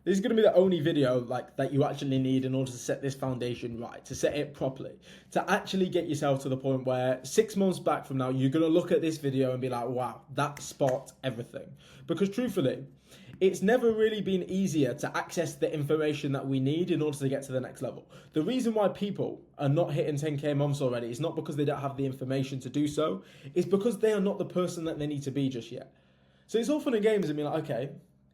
This is going to be the only video like that you actually need in order to set this foundation right, to set it properly, to actually get yourself to the point where 6 months back from now, you're going to look at this video and be like, wow, that spot everything. Because truthfully, it's never really been easier to access the information that we need in order to get to the next level. The reason why people are not hitting 10k months already is not because they don't have the information to do so, it's because they are not the person that they need to be just yet. So it's all fun and games and be like, okay,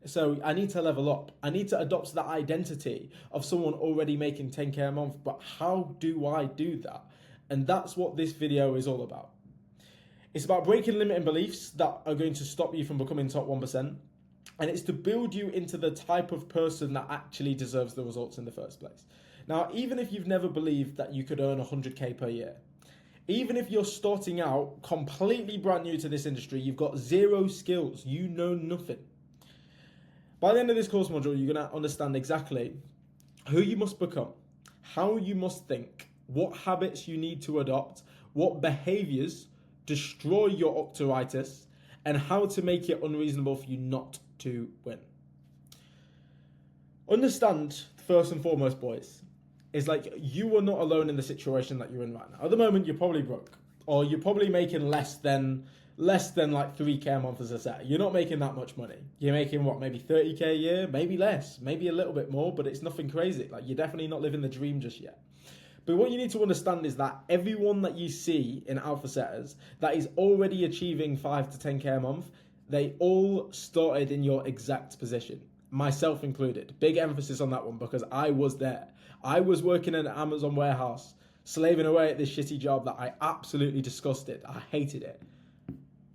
so I need to level up. I need to adopt that identity of someone already making 10k a month, but how do I do that? And that's what this video is all about. It's about breaking limiting beliefs that are going to stop you from becoming top 1%. And it's to build you into the type of person that actually deserves the results in the first place. Now, even if you've never believed that you could earn 100k per year, even if you're starting out completely brand new to this industry, you've got zero skills, you know nothing. By the end of this course module, you're going to understand exactly who you must become, how you must think, what habits you need to adopt, what behaviors destroy your octoritis, and how to make it unreasonable for you not to win. Understand, first and foremost, boys, is like you are not alone in the situation that you're in right now. At the moment, you're probably broke, or you're probably making less than like 3k a month as a set. You're not making that much money. You're making what, maybe 30k a year, maybe less, maybe a little bit more, but it's nothing crazy. Like, you're definitely not living the dream just yet. But what you need to understand is that everyone that you see in alpha setters that is already achieving 5 to 10k a month, they all started in your exact position, myself included. Big emphasis on that one because I was there. I was working in an Amazon warehouse, slaving away at this shitty job that I absolutely disgusted. I hated it.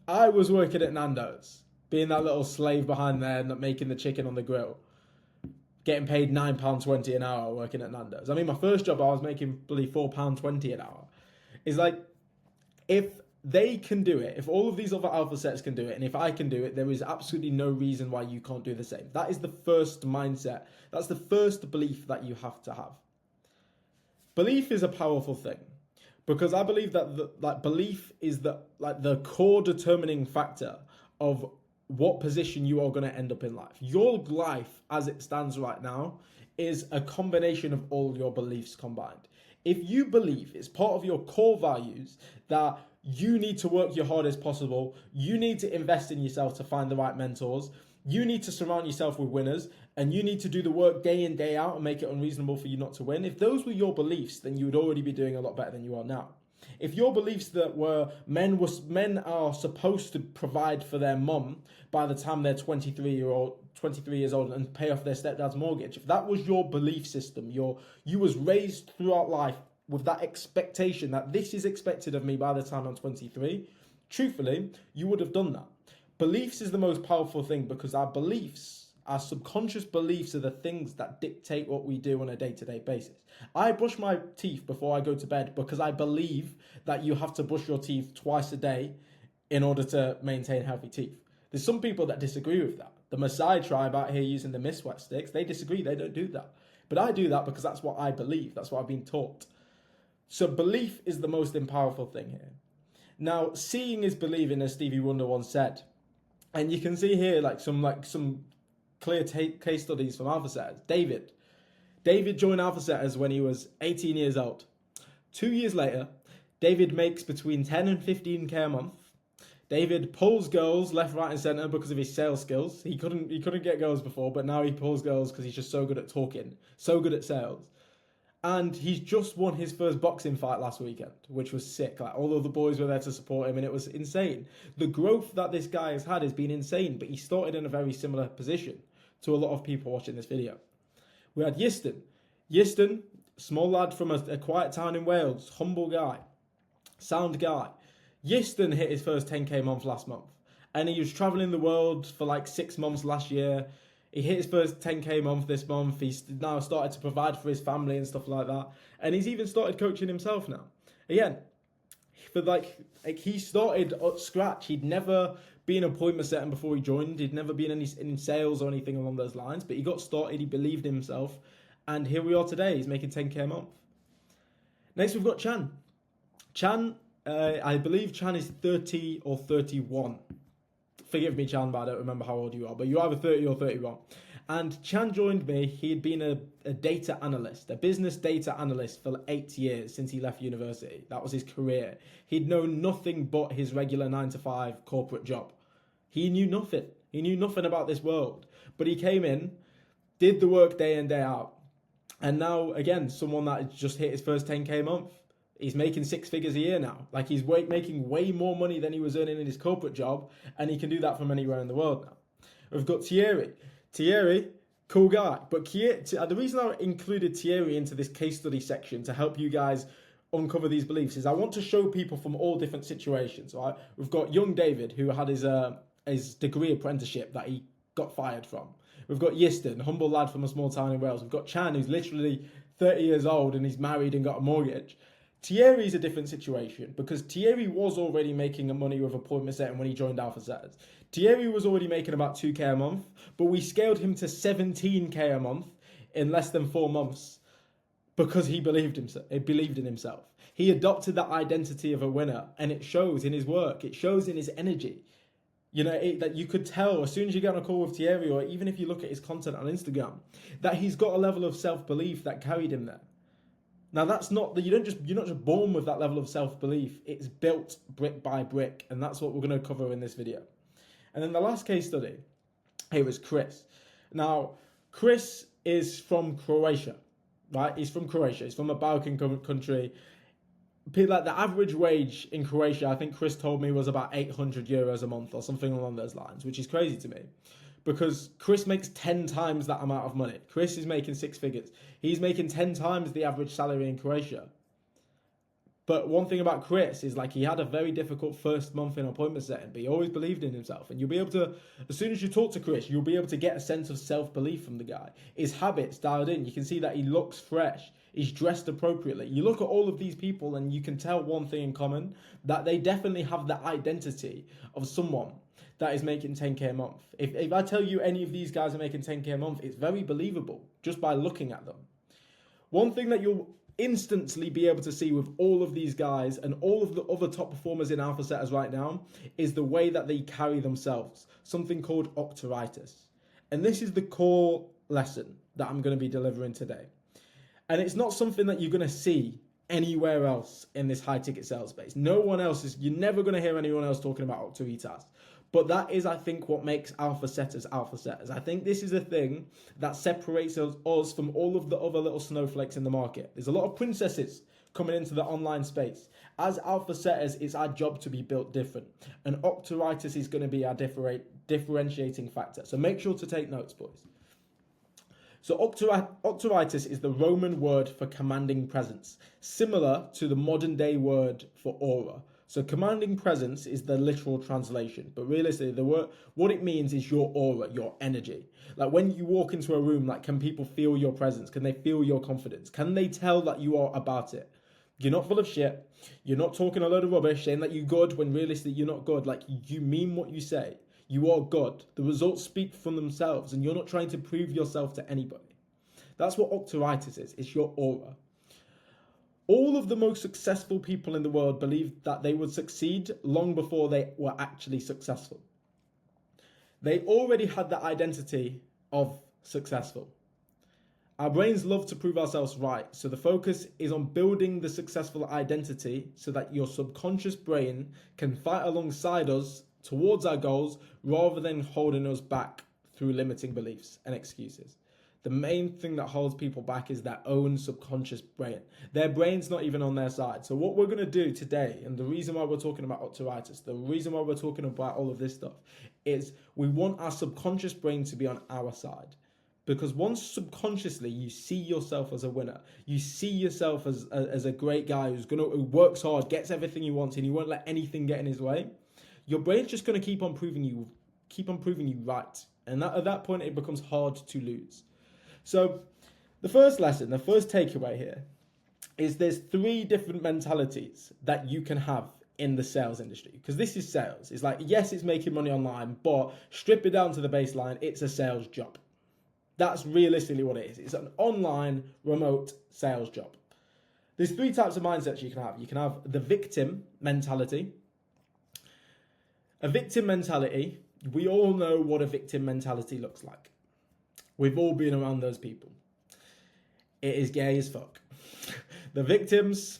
I was working at Nando's, being that little slave behind there, making the chicken on the grill, getting paid £9.20 an hour working at Nando's. I mean, my first job, I was making bloody £4.20 an hour. It's like, if they can do it, if all of these other alpha sets can do it, and if I can do it, there is absolutely no reason why you can't do the same. That is the first mindset. That's the first belief that you have to have. Belief is a powerful thing. Because I believe that belief is the core determining factor of what position you are going to end up in life. Your life, as it stands right now, is a combination of all your beliefs combined. If you believe it's part of your core values that you need to work your hardest possible, you need to invest in yourself to find the right mentors, you need to surround yourself with winners, and you need to do the work day in, day out and make it unreasonable for you not to win. If those were your beliefs, then you would already be doing a lot better than you are now. If your beliefs that men are supposed to provide for their mum by the time they're 23 years old and pay off their stepdad's mortgage, if that was your belief system, you was raised throughout life with that expectation that this is expected of me by the time I'm 23, truthfully, you would have done that. Beliefs is the most powerful thing because our subconscious beliefs are the things that dictate what we do on a day-to-day basis. I brush my teeth before I go to bed because I believe that you have to brush your teeth twice a day in order to maintain healthy teeth. There's some people that disagree with that. The Maasai tribe out here using the Miswet sticks, they disagree, they don't do that. But I do that because that's what I believe, that's what I've been taught. So belief is the most powerful thing here. Now, seeing is believing, as Stevie Wonder once said. And you can see here some clear case studies from alpha setters. David joined alpha setters when he was 18 years old. 2 years later, David makes between 10 and 15k a month. David pulls girls left, right, and center because of his sales skills. He couldn't get girls before, but now he pulls girls because he's just so good at talking, so good at sales. And he's just won his first boxing fight last weekend, which was sick. Like, all of the boys were there to support him, and it was insane. The growth that this guy has had has been insane, but he started in a very similar position to a lot of people watching this video. We had Yiston. Yiston, small lad from a quiet town in Wales, humble guy, sound guy. Yiston hit his first 10k month last month, and he was traveling the world for like 6 months last year. He hit his first 10k month this month. He's now started to provide for his family and stuff like that. And he's even started coaching himself now. Again, he started at scratch. He'd never been appointment setting before he joined. He'd never been in sales or anything along those lines. But he got started. He believed in himself. And here we are today. He's making 10k a month. Next, we've got Chan. Chan, I believe Chan is 30 or 31. Forgive me, Chan, but I don't remember how old you are. But you're either 30 or 31. And Chan joined me. He'd been a data analyst, a business data analyst for 8 years since he left university. That was his career. He'd known nothing but his regular 9 to 5 corporate job. He knew nothing. He knew nothing about this world. But he came in, did the work day in, day out. And now, again, someone that just hit his first 10K month. He's making 6 figures a year now. Like, he's making way more money than he was earning in his corporate job. And he can do that from anywhere in the world now. We've got Thierry. Thierry, cool guy. But the reason I included Thierry into this case study section to help you guys uncover these beliefs is I want to show people from all different situations. Right? We've got young David, who had his degree apprenticeship that he got fired from. We've got Yiston, humble lad from a small town in Wales. We've got Chan, who's literally 30 years old and he's married and got a mortgage. Thierry's a different situation because Thierry was already making money with appointment setting when he joined Alpha Setters. Thierry was already making about 2K a month, but we scaled him to 17K a month in less than 4 months because he believed in himself. He adopted that identity of a winner, and it shows in his work. It shows in his energy. You know, that you could tell as soon as you get on a call with Thierry, or even if you look at his content on Instagram, that he's got a level of self-belief that carried him there. Now, that's not that you're not just born with that level of self-belief. It's built brick by brick, and that's what we're going to cover in this video. And then the last case study here is Chris. Now, Chris is from Croatia, right? He's from Croatia. He's from a Balkan country. Like the average wage in Croatia, I think Chris told me, was about 800 euros a month or something along those lines, which is crazy to me because Chris makes 10 times that amount of money. Chris is making 6 figures. He's making 10 times the average salary in Croatia. But one thing about Chris is, like, he had a very difficult first month in appointment setting, but he always believed in himself. And you'll be able to, as soon as you talk to Chris, you'll be able to get a sense of self-belief from the guy. His habits dialed in. You can see that he looks fresh. He's dressed appropriately. You look at all of these people and you can tell one thing in common, that they definitely have the identity of someone that is making 10K a month. If I tell you any of these guys are making 10K a month, it's very believable just by looking at them. One thing that you'll instantly be able to see with all of these guys and all of the other top performers in Alpha Setters right now is the way that they carry themselves, something called Octoritis. And this is the core lesson that I'm going to be delivering today. And it's not something that you're going to see anywhere else in this high ticket sales space. No one else is, you're never going to hear anyone else talking about Octoritas. But that is, I think, what makes Alpha Setters Alpha Setters. I think this is the thing that separates us from all of the other little snowflakes in the market. There's a lot of princesses coming into the online space. As Alpha Setters, it's our job to be built different. And Octoritis is going to be our differentiating factor. So make sure to take notes, boys. So Octoritis is the Roman word for commanding presence, similar to the modern day word for aura. So commanding presence is the literal translation, but realistically, the word, what it means is your aura, your energy. Like when you walk into a room, like, can people feel your presence? Can they feel your confidence? Can they tell that you are about it? You're not full of shit. You're not talking a load of rubbish, saying that you're good when realistically you're not good. Like, you mean what you say. You are good. The results speak for themselves, and you're not trying to prove yourself to anybody. That's what Octoritis is. It's your aura. All of the most successful people in the world believed that they would succeed long before they were actually successful. They already had the identity of successful. Our brains love to prove ourselves right, so the focus is on building the successful identity so that your subconscious brain can fight alongside us towards our goals rather than holding us back through limiting beliefs and excuses. The main thing that holds people back is their own subconscious brain. Their brain's not even on their side. So what we're going to do today, and the reason why we're talking about Octoritis, the reason why we're talking about all of this stuff, is we want our subconscious brain to be on our side. Because once subconsciously you see yourself as a winner, you see yourself as a great guy who works hard, gets everything he wants, and he won't let anything get in his way, your brain's just going to keep on proving you right. And at that point, it becomes hard to lose. So the first lesson, the first takeaway here is there's 3 different mentalities that you can have in the sales industry. Because this is sales. It's like, yes, it's making money online, but strip it down to the baseline, it's a sales job. That's realistically what it is. It's an online remote sales job. There's 3 types of mindsets you can have. You can have the victim mentality. A victim mentality, we all know what a victim mentality looks like. We've all been around those people. It is gay as fuck. The victims,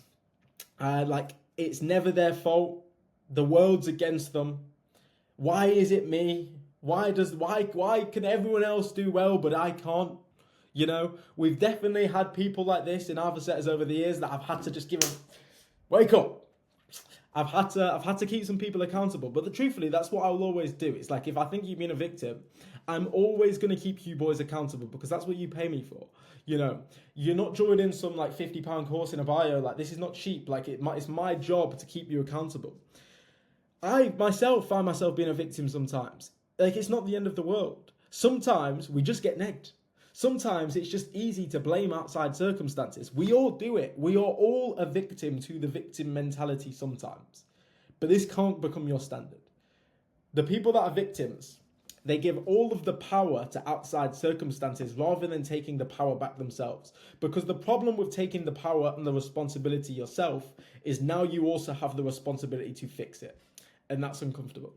it's never their fault. The world's against them. Why is it me? Why can everyone else do well but I can't? You know, we've definitely had people like this in Alpha Setters over the years that I've had to just give them, wake up. I've had to keep some people accountable. But truthfully, that's what I'll always do. It's like, if I think you've been a victim, I'm always going to keep you boys accountable because that's what you pay me for. You know, you're not joining some like £50 course in a bio. Like, this is not cheap. Like, it's my job to keep you accountable. I myself find myself being a victim sometimes. Like, it's not the end of the world. Sometimes we just get negged. Sometimes it's just easy to blame outside circumstances. We all do it. We are all a victim to the victim mentality sometimes. But this can't become your standard. The people that are victims, they give all of the power to outside circumstances rather than taking the power back themselves. Because the problem with taking the power and the responsibility yourself is now you also have the responsibility to fix it. And that's uncomfortable.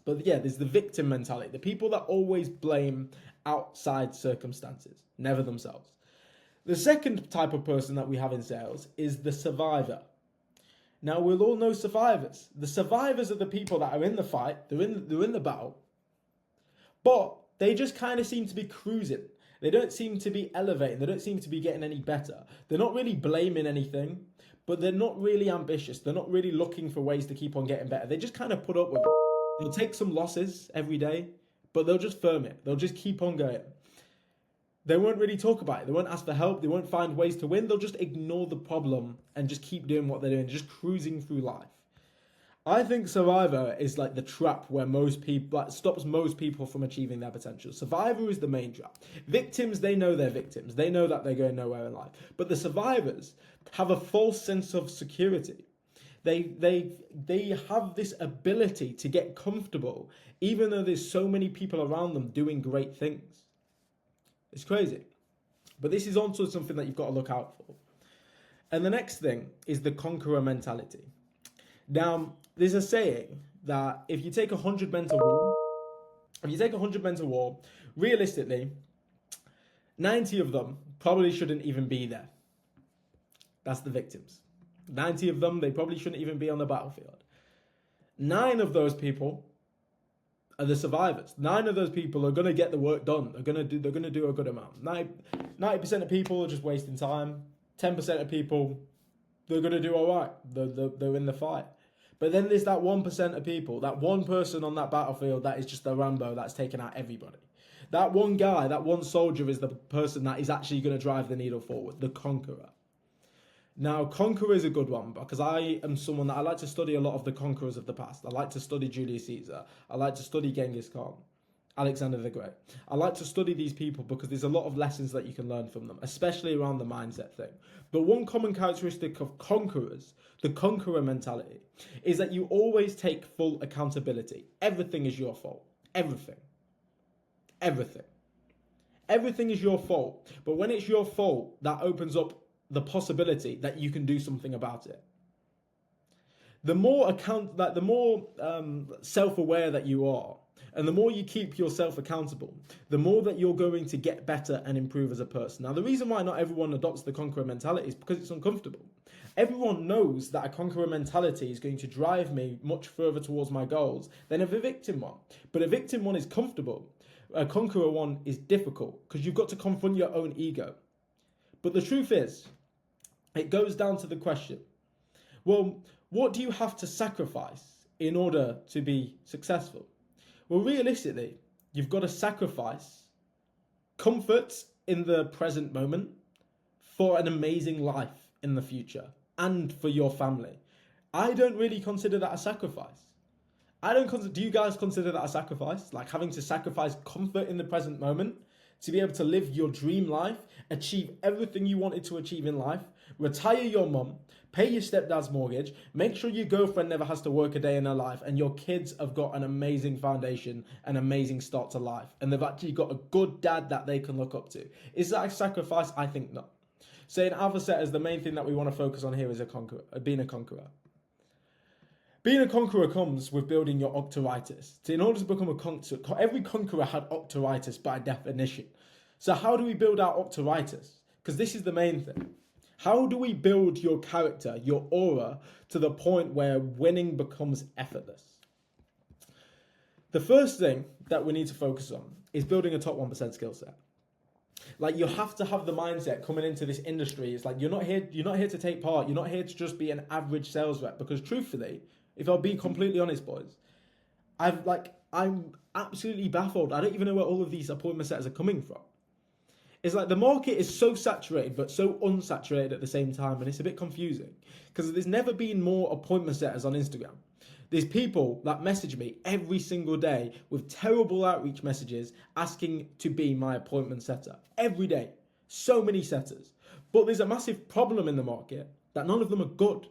But yeah, there's the victim mentality. The people that always blame outside circumstances, never themselves. The second type of person that we have in sales is the survivor. Now, we'll all know survivors. The survivors are the people that are in the fight, they're in the battle, but they just kind of seem to be cruising. They don't seem to be elevating. They don't seem to be getting any better. They're not really blaming anything, but they're not really ambitious. They're not really looking for ways to keep on getting better. They just kind of put up with it. They'll take some losses every day, but they'll just firm it. They'll just keep on going. They won't really talk about it. They won't ask for help. They won't find ways to win. They'll just ignore the problem and just keep doing what they're doing, just cruising through life. I think Survivor is like the trap where most people, like, stops most people from achieving their potential. Survivor is the main trap. Victims, they know they're victims. They know that they're going nowhere in life. But the survivors have a false sense of security. They have this ability to get comfortable, even though there's so many people around them doing great things. It's crazy. But this is also something that you've got to look out for. And the next thing is the conqueror mentality. Now, there's a saying that if you take 100 men to war, realistically, 90 of them probably shouldn't even be there. That's the victims. 90 of them, they probably shouldn't even be on the battlefield. 9 of those people are the survivors. 9 of those people are going to get the work done. They're going to do a good amount. 90% of people are just wasting time. 10% of people, they're going to do all right. They're in the fight. But then there's that 1% of people, that one person on that battlefield that is just a Rambo that's taking out everybody. That one guy, that one soldier is the person that is actually going to drive the needle forward, the conqueror. Now, conqueror is a good one because I am someone that I like to study a lot of the conquerors of the past. I like to study Julius Caesar. I like to study Genghis Khan, Alexander the Great. I like to study these people because there's a lot of lessons that you can learn from them, especially around the mindset thing. But one common characteristic of conquerors, the conqueror mentality, is that you always take full accountability. Everything is your fault. Everything. Everything. Everything is your fault. But when it's your fault, that opens up the possibility that you can do something about it. The more self-aware that you are, and the more you keep yourself accountable, the more that you're going to get better and improve as a person. Now, the reason why not everyone adopts the conqueror mentality is because it's uncomfortable. Everyone knows that a conqueror mentality is going to drive me much further towards my goals than a victim one. But a victim one is comfortable. A conqueror one is difficult because you've got to confront your own ego. But the truth is, it goes down to the question, well, what do you have to sacrifice in order to be successful? Well, realistically, you've got to sacrifice comfort in the present moment for an amazing life in the future and for your family. I don't really consider that a sacrifice. Do you guys consider that a sacrifice? Like having to sacrifice comfort in the present moment to be able to live your dream life, achieve everything you wanted to achieve in life, retire your mum, pay your stepdad's mortgage, make sure your girlfriend never has to work a day in her life, and your kids have got an amazing foundation, an amazing start to life, and they've actually got a good dad that they can look up to. Is that a sacrifice? I think not. So in Alpha Setters, the main thing that we want to focus on here is being a conqueror. Being a conqueror comes with building your octoritis. So in order to become a conqueror, every conqueror had octoritis by definition. So how do we build our optoritis? Because this is the main thing. How do we build your character, your aura, to the point where winning becomes effortless? The first thing that we need to focus on is building a top 1% skill set. Like, you have to have the mindset coming into this industry. It's like you're not here to take part. You're not here to just be an average sales rep. Because truthfully, if I'll be completely honest, boys, I'm absolutely baffled. I don't even know where all of these appointment setters are coming from. It's like the market is so saturated but so unsaturated at the same time, and it's a bit confusing because there's never been more appointment setters on Instagram. There's people that message me every single day with terrible outreach messages asking to be my appointment setter. Every day. So many setters. But there's a massive problem in the market that none of them are good.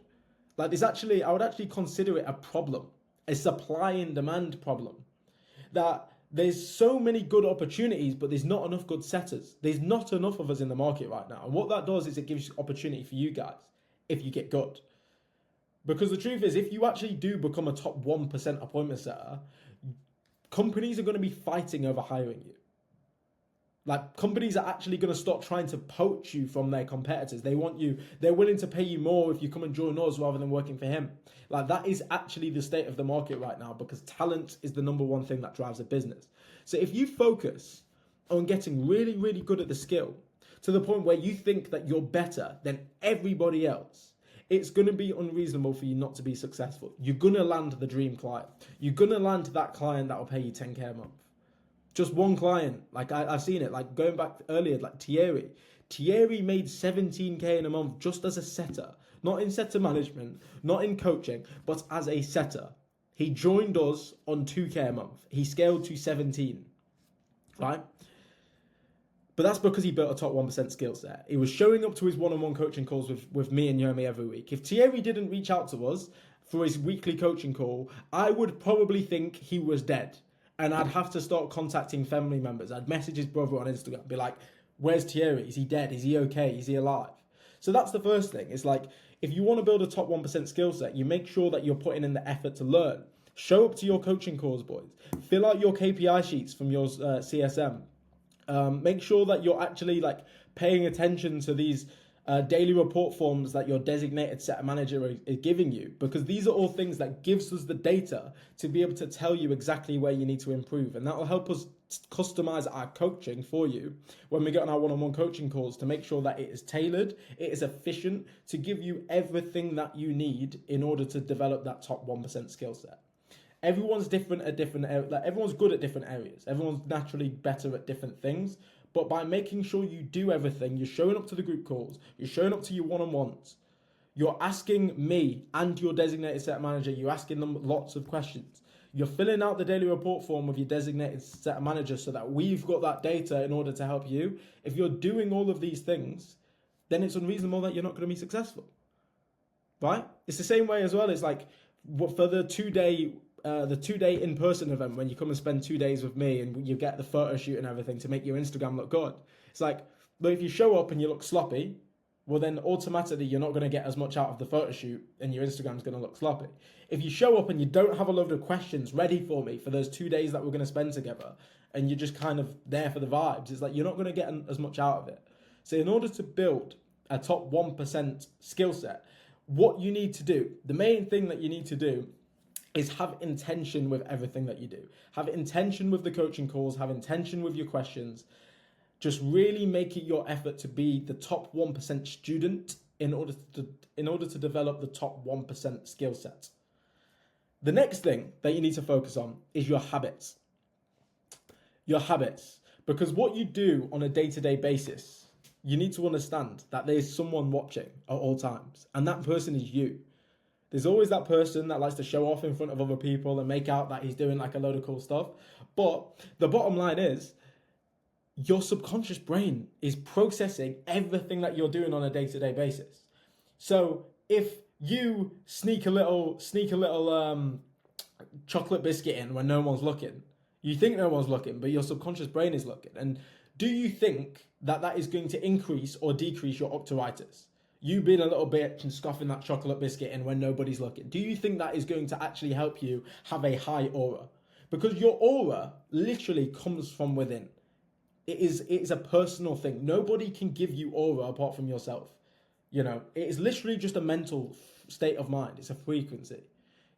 Like, I would actually consider it a problem, a supply and demand problem. That there's so many good opportunities, but there's not enough good setters. There's not enough of us in the market right now. And what that does is it gives opportunity for you guys if you get good. Because the truth is, if you actually do become a top 1% appointment setter, companies are going to be fighting over hiring you. Like, companies are actually going to start trying to poach you from their competitors. They want you, they're willing to pay you more if you come and join us rather than working for him. Like, that is actually the state of the market right now, because talent is the number one thing that drives a business. So if you focus on getting really, really good at the skill to the point where you think that you're better than everybody else, it's going to be unreasonable for you not to be successful. You're going to land the dream client. You're going to land that client that will pay you 10K a month. Just one client. Like, I've seen it. Like, going back earlier, like Thierry. Thierry made 17K in a month just as a setter. Not in setter management, not in coaching, but as a setter. He joined us on 2K a month. He scaled to 17. Right? But that's because he built a top 1% skill set. He was showing up to his one-on-one coaching calls with me and Yomi every week. If Thierry didn't reach out to us for his weekly coaching call, I would probably think he was dead. And I'd have to start contacting family members. I'd message his brother on Instagram, be like, where's Thierry? Is he dead? Is he okay? Is he alive? So that's the first thing. It's like, if you want to build a top 1% skill set, you make sure that you're putting in the effort to learn. Show up to your coaching calls, boys. Fill out your KPI sheets from your CSM. Make sure that you're actually like paying attention to these daily report forms that your designated setter manager is giving you, because these are all things that gives us the data to be able to tell you exactly where you need to improve, and that will help us customize our coaching for you when we get on our one-on-one coaching calls to make sure that it is tailored, it is efficient, to give you everything that you need in order to develop that top 1% skill set. Everyone's different at different areas. Like, everyone's good at different areas. Everyone's naturally better at different things. But by making sure you do everything, you're showing up to the group calls, you're showing up to your one-on-ones, you're asking me and your designated set manager, you're asking them lots of questions. You're filling out the daily report form with your designated set manager so that we've got that data in order to help you. If you're doing all of these things, then it's unreasonable that you're not going to be successful. Right? It's the same way as well. It's like, for the two-day in-person event, when you come and spend 2 days with me and you get the photo shoot and everything to make your Instagram look good. It's like, but if you show up and you look sloppy, well, then automatically you're not going to get as much out of the photo shoot and your Instagram's going to look sloppy. If you show up and you don't have a load of questions ready for me for those 2 days that we're going to spend together, and you're just kind of there for the vibes, it's like you're not going to get as much out of it. So in order to build a top 1% skill set, what you need to do, the main thing that you need to do, is have intention with everything that you do. Have intention with the coaching calls, have intention with your questions. Just really make it your effort to be the top 1% student in order to develop the top 1% skill set. The next thing that you need to focus on is your habits. Your habits. Because what you do on a day-to-day basis, you need to understand that there's someone watching at all times, and that person is you. There's always that person that likes to show off in front of other people and make out that he's doing like a load of cool stuff. But the bottom line is, your subconscious brain is processing everything that you're doing on a day-to-day basis. So if you sneak a little chocolate biscuit in when no one's looking, you think no one's looking, but your subconscious brain is looking. And do you think that that is going to increase or decrease your optoritis? You being a little bitch and scoffing that chocolate biscuit in when nobody's looking. Do you think that is going to actually help you have a high aura? Because your aura literally comes from within. It is a personal thing. Nobody can give you aura apart from yourself. You know, it is literally just a mental state of mind. It's a frequency.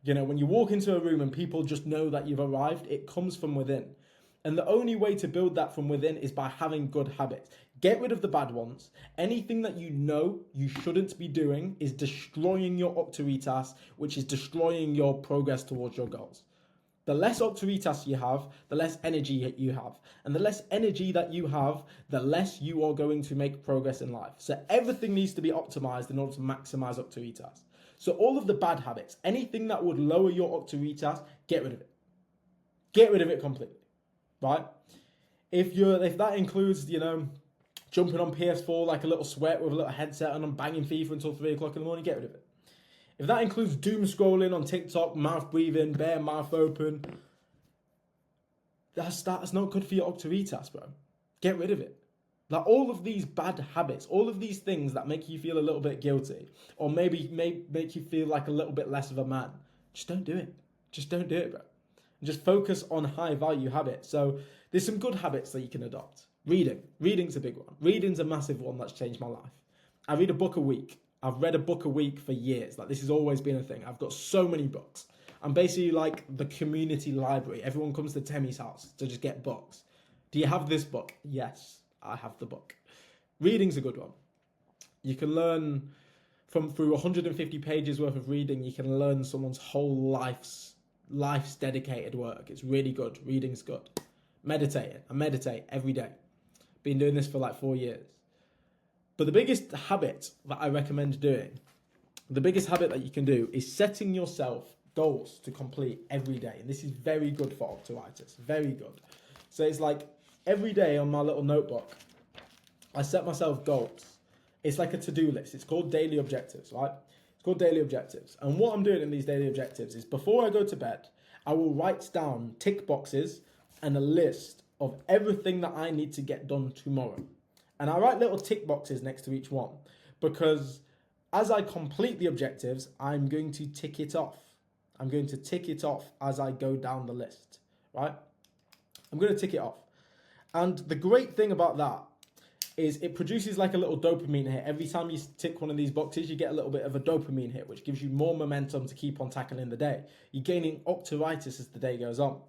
You know, when you walk into a room and people just know that you've arrived, it comes from within. And the only way to build that from within is by having good habits. Get rid of the bad ones. Anything that you know you shouldn't be doing is destroying your Octaritas, which is destroying your progress towards your goals. The less Octaritas you have, the less energy you have. And the less energy that you have, the less you are going to make progress in life. So everything needs to be optimized in order to maximize Octaritas. So all of the bad habits, anything that would lower your Octaritas, get rid of it. Get rid of it completely, right? If that includes, you know, jumping on PS4 like a little sweat with a little headset on and banging FIFA until 3 o'clock in the morning, get rid of it. If that includes doom scrolling on TikTok, mouth breathing, bare mouth open, that's not good for your Octaritas, bro. Get rid of it. Like all of these bad habits, all of these things that make you feel a little bit guilty, or maybe make you feel like a little bit less of a man, just don't do it. Just don't do it, bro. And just focus on high value habits. So there's some good habits that you can adopt. Reading's a big one. Reading's a massive one that's changed my life. I read a book a week. I've read a book a week for years. Like this has always been a thing. I've got so many books. I'm basically like the community library. Everyone comes to Temmie's house to just get books. Do you have this book? Yes, I have the book. Reading's a good one. You can learn through 150 pages worth of reading, you can learn someone's whole life's dedicated work. It's really good. Reading's good. Meditating. I meditate every day. Been doing this for like 4 years. But the biggest habit that I recommend doing, the biggest habit that you can do is setting yourself goals to complete every day. And this is very good for Octaritis. Very good. So it's like every day on my little notebook, I set myself goals. It's like a to-do list. It's called daily objectives, right? It's called daily objectives. And what I'm doing in these daily objectives is before I go to bed, I will write down tick boxes and a list of everything that I need to get done tomorrow. And I write little tick boxes next to each one because as I complete the objectives, I'm going to tick it off. I'm going to tick it off as I go down the list, right? I'm going to tick it off. And the great thing about that is it produces like a little dopamine hit. Every time you tick one of these boxes, you get a little bit of a dopamine hit, which gives you more momentum to keep on tackling the day. You're gaining Octaritis as the day goes on.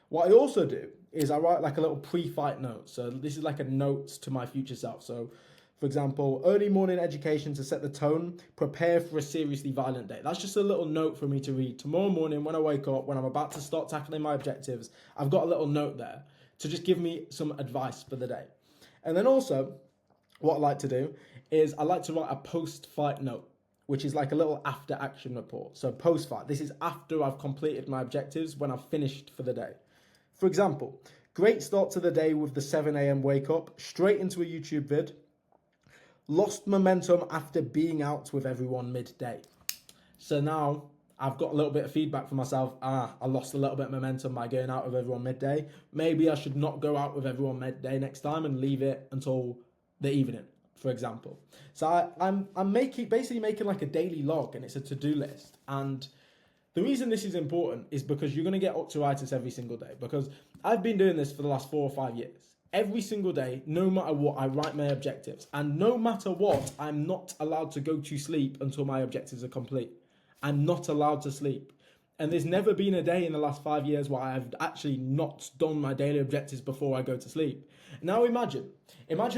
What I also do is I write like a little pre-fight note. So this is like a note to my future self. So for example, early morning education to set the tone, prepare for a seriously violent day. That's just a little note for me to read tomorrow morning when I wake up, when I'm about to start tackling my objectives. I've got a little note there to just give me some advice for the day. And then also what I like to do is I like to write a post-fight note, which is like a little after action report. So post-fight, this is after I've completed my objectives, when I've finished for the day. For example, great start to the day with the 7 a.m. wake up, straight into a YouTube vid. Lost momentum after being out with everyone midday. So now I've got a little bit of feedback for myself. I lost a little bit of momentum by going out with everyone midday. Maybe I should not go out with everyone midday next time and leave it until the evening, for example. So I'm basically making like a daily log, and it's a to-do list. And the reason this is important is because you're going to get Octaritis every single day. Because I've been doing this for the last 4 or 5 years. Every single day, no matter what, I write my objectives. And no matter what, I'm not allowed to go to sleep until my objectives are complete. I'm not allowed to sleep. And there's never been a day in the last 5 years where I've actually not done my daily objectives before I go to sleep. Now imagine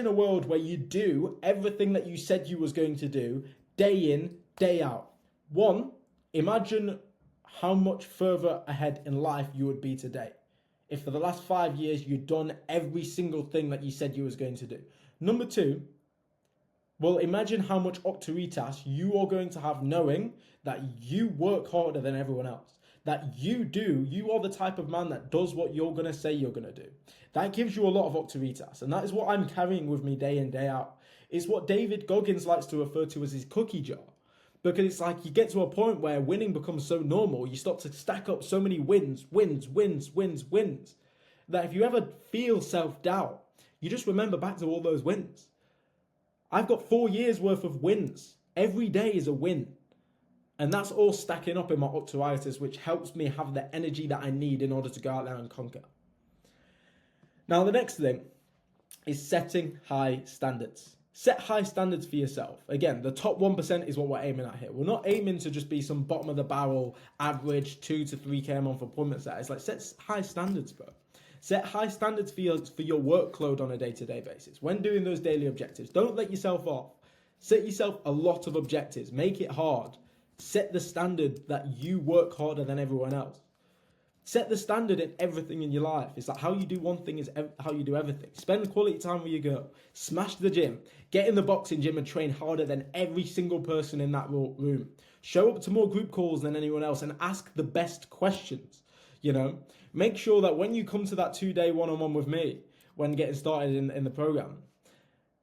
a world where you do everything that you said you was going to do, day in, day out. One, imagine how much further ahead in life you would be today if for the last 5 years you'd done every single thing that you said you was going to do. Number two, well, imagine how much Octaritas you are going to have knowing that you work harder than everyone else. That you are the type of man that does what you're going to say you're going to do. That gives you a lot of Octaritas. And that is what I'm carrying with me day in, day out. It's what David Goggins likes to refer to as his cookie jar. Because it's like you get to a point where winning becomes so normal, you start to stack up so many wins, that if you ever feel self-doubt, you just remember back to all those wins. I've got 4 years worth of wins. Every day is a win. And that's all stacking up in my Octaritis, which helps me have the energy that I need in order to go out there and conquer. Now, the next thing is setting high standards. Set high standards for yourself. Again, the top 1% is what we're aiming at here. We're not aiming to just be some bottom of the barrel, average 2 to 3K a month appointment set. It's like, set high standards, bro. Set high standards for your workload on a day-to-day basis. When doing those daily objectives, don't let yourself off. Set yourself a lot of objectives. Make it hard. Set the standard that you work harder than everyone else. Set the standard in everything in your life. It's like how you do one thing is how you do everything. Spend quality time where you go. Smash the gym. Get in the boxing gym and train harder than every single person in that room. Show up to more group calls than anyone else and ask the best questions. You know, make sure that when you come to that 2-day one-on-one with me, when getting started in the program,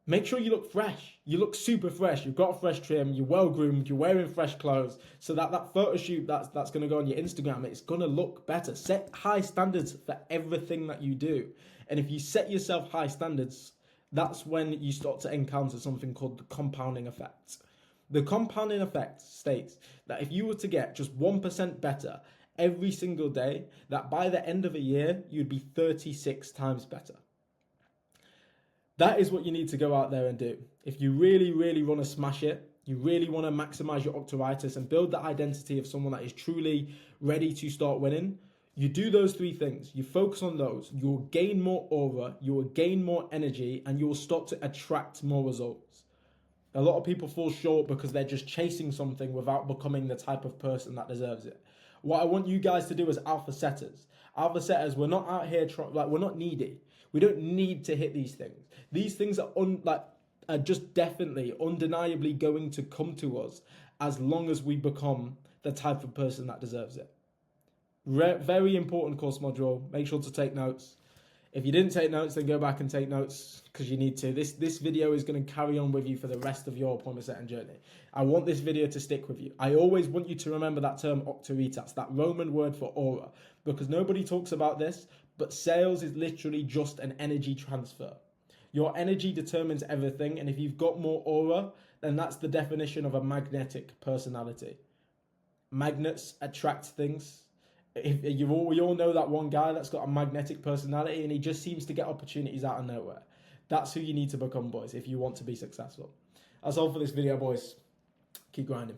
make sure you look fresh. You look super fresh. You've got a fresh trim. You're well groomed. You're wearing fresh clothes. So that photo shoot that's going to go on your Instagram, it's going to look better. Set high standards for everything that you do. And if you set yourself high standards, that's when you start to encounter something called the compounding effect. The compounding effect states that if you were to get just 1% better every single day, that by the end of a year, you'd be 36 times better. That is what you need to go out there and do. If you really, really want to smash it, you really want to maximize your octaritis and build the identity of someone that is truly ready to start winning, you do those 3 things. You focus on those. You will gain more aura, you will gain more energy, and you will start to attract more results. A lot of people fall short because they're just chasing something without becoming the type of person that deserves it. What I want you guys to do as alpha setters. Alpha setters, we're not out here, we're not needy. We don't need to hit these things. These things are just definitely, undeniably going to come to us as long as we become the type of person that deserves it. Very important course module. Make sure to take notes. If you didn't take notes, then go back and take notes because you need to. This video is going to carry on with you for the rest of your appointment setting journey. I want this video to stick with you. I always want you to remember that term octaritas, that Roman word for aura, because nobody talks about this, but sales is literally just an energy transfer. Your energy determines everything, and if you've got more aura, then that's the definition of a magnetic personality. Magnets attract things. We all know that one guy that's got a magnetic personality and he just seems to get opportunities out of nowhere. That's who you need to become, boys, if you want to be successful. That's all for this video, boys. Keep grinding.